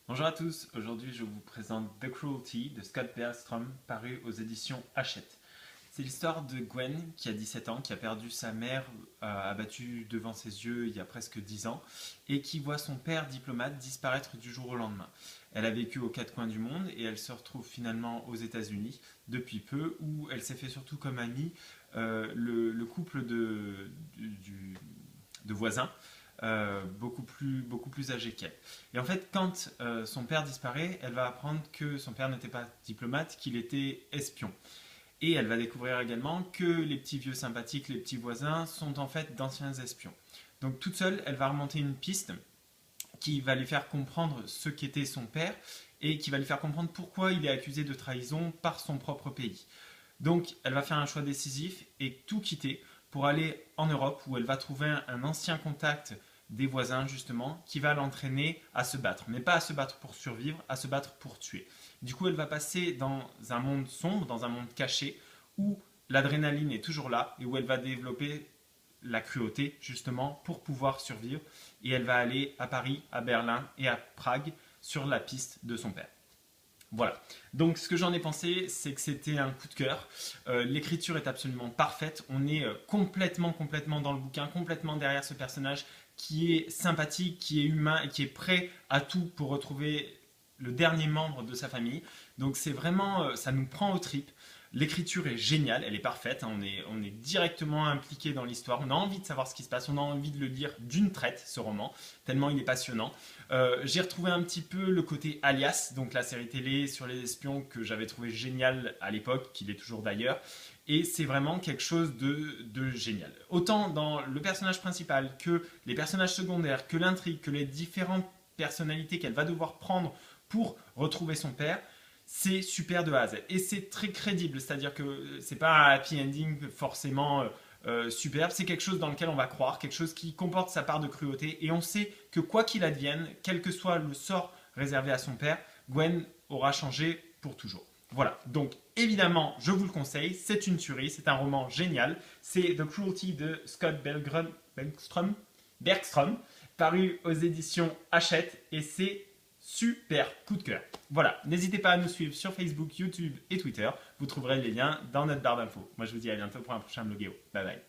Bonjour à tous, aujourd'hui je vous présente The Cruelty de Scott Bergstrom, paru aux éditions Hachette. C'est l'histoire de Gwen qui a 17 ans, qui a perdu sa mère abattue devant ses yeux il y a presque 10 ans et qui voit son père diplomate disparaître du jour au lendemain. Elle a vécu aux quatre coins du monde et elle se retrouve finalement aux États-Unis depuis peu où elle s'est fait surtout comme amie le couple de voisins. Beaucoup plus âgé qu'elle. Et en fait, quand son père disparaît, elle va apprendre que son père n'était pas diplomate, qu'il était espion. Et elle va découvrir également que les petits vieux sympathiques, les petits voisins, sont en fait d'anciens espions. Donc toute seule, elle va remonter une piste qui va lui faire comprendre ce qu'était son père et qui va lui faire comprendre pourquoi il est accusé de trahison par son propre pays. Donc elle va faire un choix décisif et tout quitter pour aller en Europe où elle va trouver un ancien contact des voisins justement qui va l'entraîner à se battre, mais pas à se battre pour survivre, à se battre pour tuer. Du coup, elle va passer dans un monde sombre, dans un monde caché où l'adrénaline est toujours là et où elle va développer la cruauté justement pour pouvoir survivre et elle va aller à Paris, à Berlin et à Prague sur la piste de son père. Voilà, donc ce que j'en ai pensé, c'est que c'était un coup de cœur. L'écriture est absolument parfaite, on est complètement dans le bouquin, complètement derrière ce personnage qui est sympathique, qui est humain et qui est prêt à tout pour retrouver le dernier membre de sa famille. Donc c'est vraiment, ça nous prend aux tripes. L'écriture est géniale, elle est parfaite, hein, on est directement impliqué dans l'histoire, on a envie de savoir ce qui se passe, on a envie de le lire d'une traite, ce roman, tellement il est passionnant. J'ai retrouvé un petit peu le côté Alias, donc la série télé sur les espions que j'avais trouvé génial à l'époque, qu'il est toujours d'ailleurs, et c'est vraiment quelque chose de génial. Autant dans le personnage principal que les personnages secondaires, que l'intrigue, que les différentes personnalités qu'elle va devoir prendre pour retrouver son père, c'est super de A à Z. Et c'est très crédible, c'est-à-dire que c'est pas un happy ending forcément superbe, c'est quelque chose dans lequel on va croire, quelque chose qui comporte sa part de cruauté, et on sait que quoi qu'il advienne, quel que soit le sort réservé à son père, Gwen aura changé pour toujours. Voilà, donc évidemment, je vous le conseille, c'est une tuerie, c'est un roman génial, c'est The Cruelty de Scott Bergstrom, paru aux éditions Hachette, et c'est super coup de cœur. Voilà, n'hésitez pas à nous suivre sur Facebook, YouTube et Twitter. Vous trouverez les liens dans notre barre d'infos. Moi, je vous dis à bientôt pour un prochain bloguéo. Bye bye.